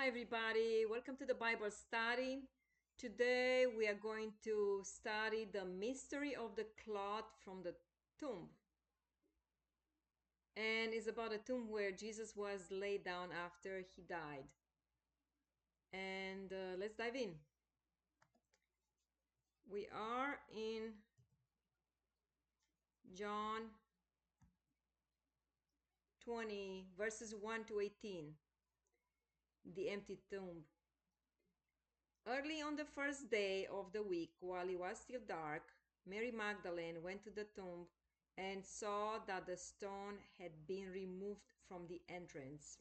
Hi, everybody. Welcome to the Bible study. Today we are going to study the mystery of the cloth from the tomb. And it's about a tomb where Jesus was laid down after he died. And let's dive in. We are in John 20, verses 1 to 18, the empty tomb. Early on the first day of the week, while it was still dark, Mary Magdalene went to the tomb and saw that the stone had been removed from the entrance.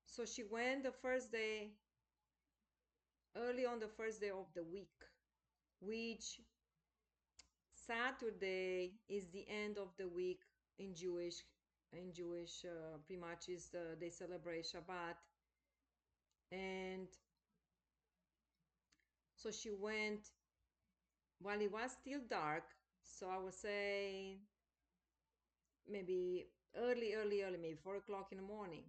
So she went the first day, early on the first day of the week, which Saturday is the end of the week in Jewish. Pretty much is they celebrate Shabbat, and so she went while it was still dark. So I would say maybe early, maybe 4 o'clock in the morning.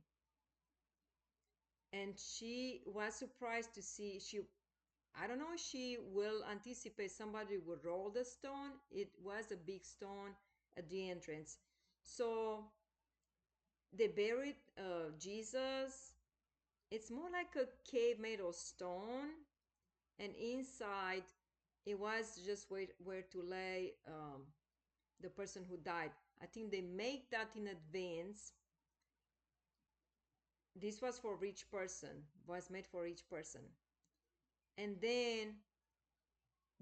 And she was surprised to see I don't know if she will anticipate somebody would roll the stone. It was a big stone at the entrance. So they buried Jesus. It's more like a cave made of stone, and inside it was just where to lay the person who died. I think they make that in advance. This was for each person, was made for each person. And then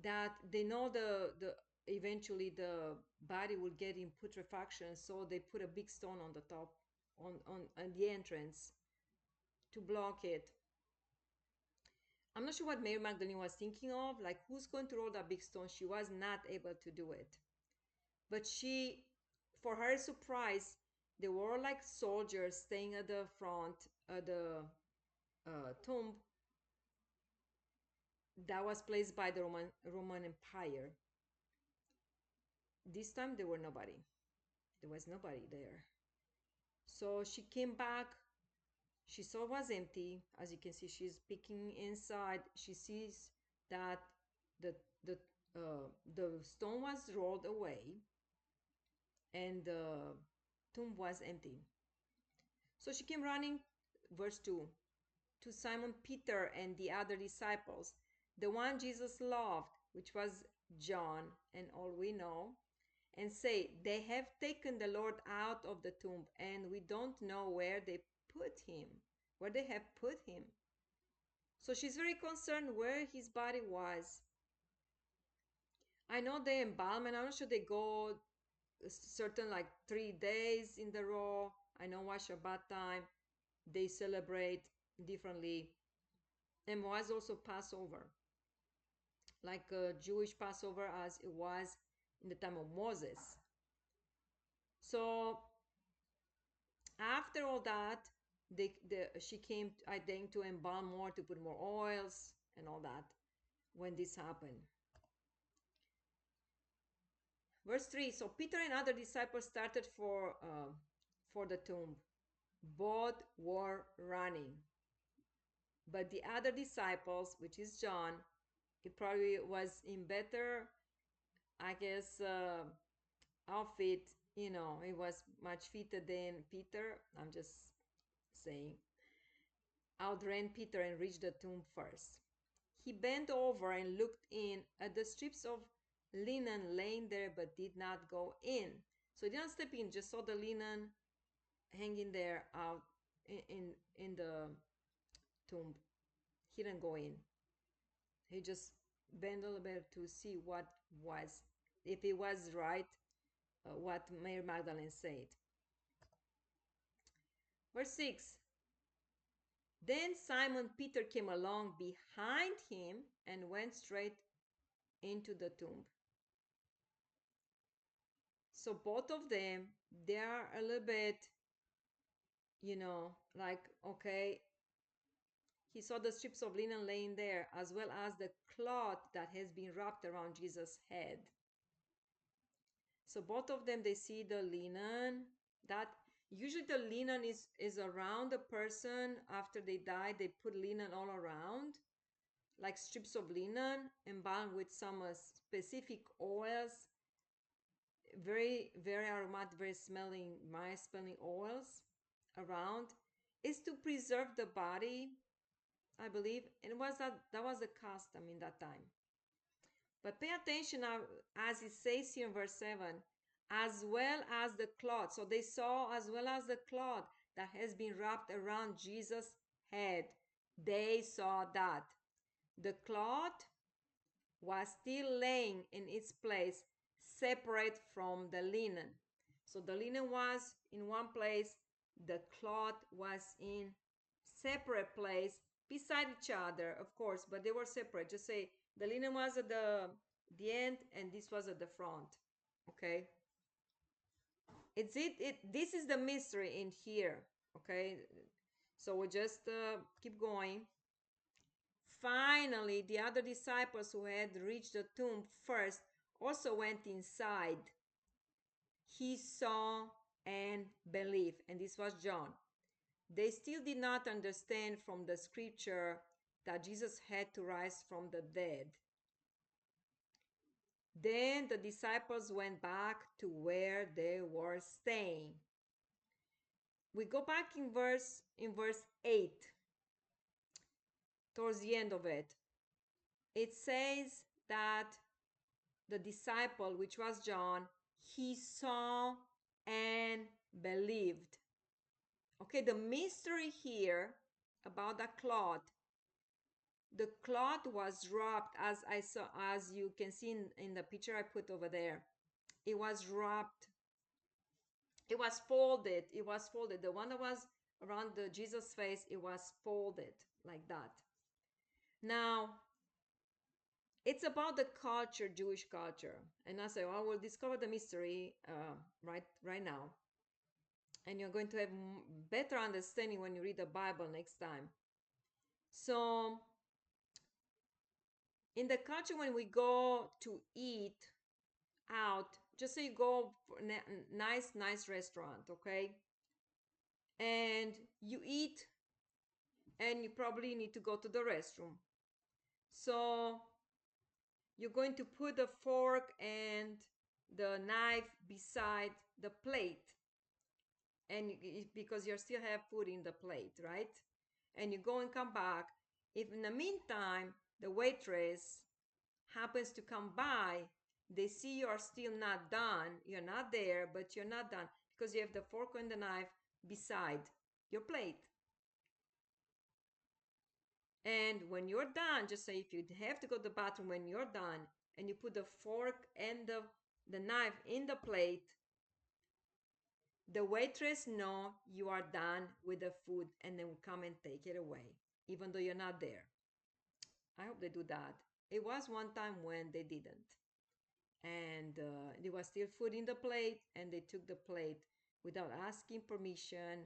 that they know the eventually the body will get in putrefaction, so they put a big stone on the top, on the entrance, to block it. I'm not sure what Mary Magdalene was thinking of, like who's going to roll that big stone. She was not able to do it, but she, for her surprise, they were like soldiers staying at the front of the tomb that was placed by the Roman Empire. This time there were nobody. There was nobody there. So she came back. She saw it was empty. As you can see, she's peeking inside. She sees that the the the stone was rolled away and the tomb was empty. So she came running, verse 2, to Simon Peter and the other disciples, the one Jesus loved, which was John, and all we know, and say, they have taken the Lord out of the tomb, and we don't know where they put him, where they have put him. So she's very concerned where his body was. I know they embalm, and I'm not sure they go certain like 3 days in the row. I know was Shabbat time, they celebrate differently. And was also Passover, like a Jewish Passover as it was in the time of Moses. So after all that, she came, I think, to embalm more, to put more oils and all that when this happened. Verse 3, so Peter and other disciples started for the tomb. Both were running. But the other disciples, which is John, he probably was in better, I guess, outfit. He was much fitter than Peter. I'm just saying. Outran Peter and reached the tomb first. He bent over and looked in at the strips of linen laying there, but did not go in. So he didn't step in, just saw the linen hanging there out in the tomb. He didn't go in. He just bent a little bit to see what was, if it was right, what Mary Magdalene said. Verse 6, then Simon Peter came along behind him and went straight into the tomb. So both of them, they are a little bit, like, okay, he saw the strips of linen laying there, as well as the cloth that has been wrapped around Jesus' head. So both of them, they see the linen. That Usually the linen is around the person after they die. They put linen all around, like strips of linen embalmed with some specific oils, very very aromatic, very smelling, nice smelling oils around. Is to preserve the body, I believe. And was that was the custom in that time. But pay attention now, as it says here in verse 7, as well as the cloth. So they saw as well as the cloth that has been wrapped around Jesus' head. They saw that. The cloth was still laying in its place, separate from the linen. So the linen was in one place, the cloth was in separate place beside each other, of course, but they were separate. Just say the linen was at the end and this was at the front. Okay. This is the mystery in here. Okay. So we just keep going. Finally, the other disciples who had reached the tomb first also went inside. He saw and believed, and this was John. They still did not understand from the scripture that Jesus had to rise from the dead. Then the disciples went back to where they were staying. We go back in verse 8, towards the end of it. It says that the disciple, which was John, he saw and believed. Okay, the mystery here about the cloth. The cloth was wrapped, as you can see in the picture I put over there. It was wrapped. It was folded. It was folded. The one that was around the Jesus face, it was folded like that. Now, it's about the culture, Jewish culture. And I say, well, we'll discover the mystery right now. And you're going to have better understanding when you read the Bible next time. So, in the culture, when we go to eat out, just say you go for a nice restaurant, okay? And you eat, and you probably need to go to the restroom. So, you're going to put the fork and the knife beside the plate, and because you still have food in the plate, right? And you go and come back. If in the meantime the waitress happens to come by, they see you are still not done, you're not there, but you're not done because you have the fork and the knife beside your plate. And when you're done, just say if you have to go to the bathroom when you're done and you put the fork and the knife in the plate, the waitress know you are done with the food and they will come and take it away, even though you're not there. I hope they do that. It was one time when they didn't. And there was still food in the plate and they took the plate without asking permission.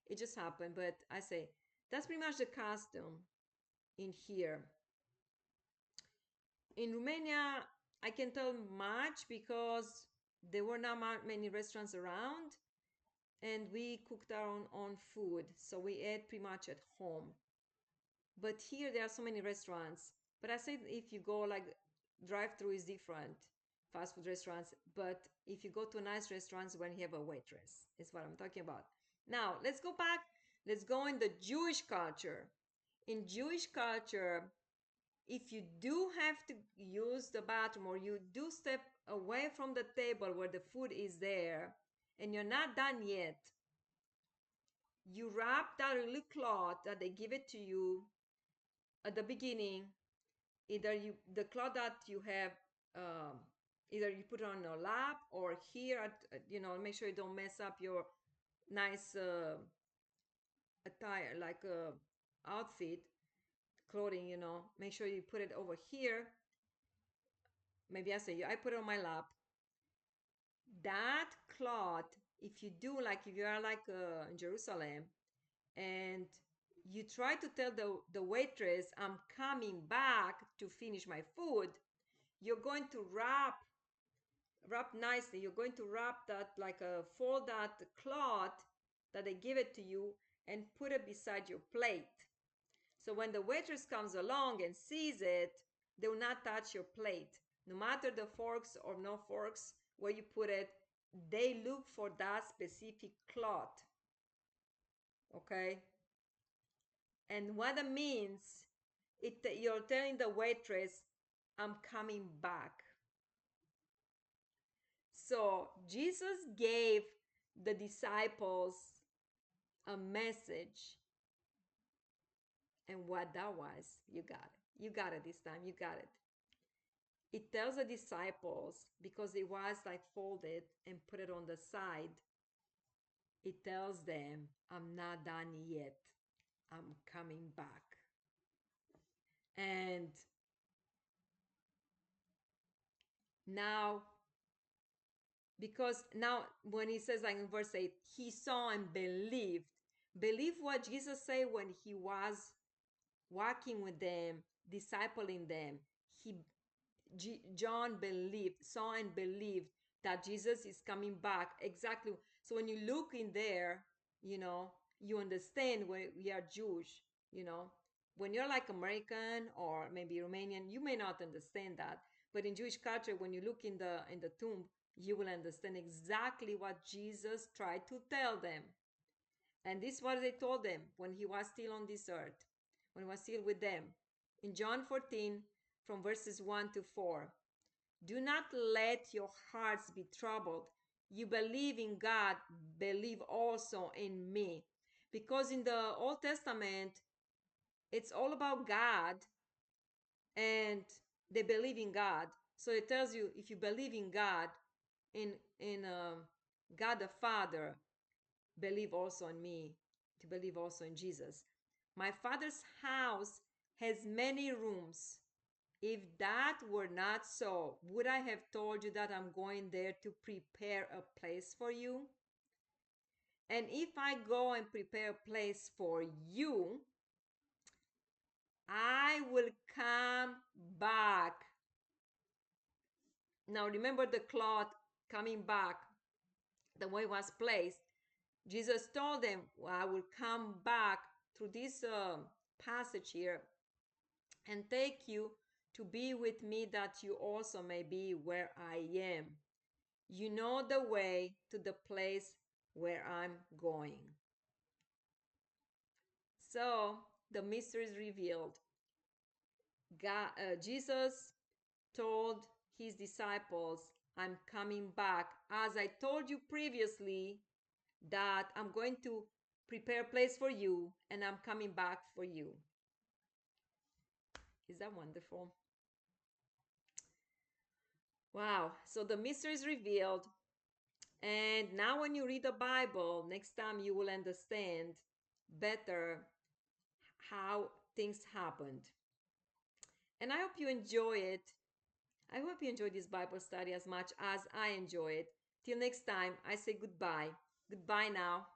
It just happened. But I say, that's pretty much the custom in here. In Romania, I can tell much because there were not many restaurants around and we cooked our own food. So we ate pretty much at home. But here there are so many restaurants. But I said if you go like drive-through is different, fast food restaurants. But if you go to nice restaurants when you have a waitress, is what I'm talking about. Now let's go back. Let's go in the Jewish culture. In Jewish culture, if you do have to use the bathroom or you do step away from the table where the food is there and you're not done yet, you wrap that little cloth that they give it to you at the beginning. Either the cloth that you have, either you put it on your lap or here make sure you don't mess up your nice attire, like outfit, clothing, make sure you put it over here. Maybe I put it on my lap. That cloth, if you do, like if you are like in Jerusalem and you try to tell the waitress I'm coming back to finish my food, you're going to wrap nicely. You're going to wrap that, like fold that cloth that they give it to you and put it beside your plate. So when the waitress comes along and sees it, they will not touch your plate. No matter the forks or no forks where you put it, they look for that specific cloth. Okay? And what it means, you're telling the waitress, I'm coming back. So Jesus gave the disciples a message. And what that was, you got it. You got it this time. You got it. It tells the disciples, because it was like folded and put it on the side, it tells them, I'm not done yet. I'm coming back. And now, because now when he says, like in verse 8, he saw and believed. Believe what Jesus said when he was walking with them, discipling them. John believed, saw and believed that Jesus is coming back. Exactly. So when you look in there, you understand when we are Jewish, when you're like American or maybe Romanian, you may not understand that. But in Jewish culture, when you look in the tomb, you will understand exactly what Jesus tried to tell them. And this is what they told them when he was still on this earth, when he was still with them. In John 14, from verses 1 to 4, do not let your hearts be troubled. You believe in God, believe also in me. Because in the Old Testament, it's all about God, and they believe in God. So it tells you, if you believe in God, in God the Father, believe also in me, to believe also in Jesus. My Father's house has many rooms. If that were not so, would I have told you that I'm going there to prepare a place for you? And if I go and prepare a place for you, I will come back. Now remember the cloth coming back, the way it was placed. Jesus told them, well, I will come back through this passage here and take you to be with me, that you also may be where I am. You know the way to the place where I'm going. So the mystery is revealed. Jesus told his disciples, I'm coming back. As I told you previously, that I'm going to prepare a place for you and I'm coming back for you. Is that wonderful? Wow. So the mystery is revealed. And now when you read the Bible, next time you will understand better how things happened. And I hope you enjoy it. I hope you enjoy this Bible study as much as I enjoy it. Till next time, I say goodbye. Goodbye now.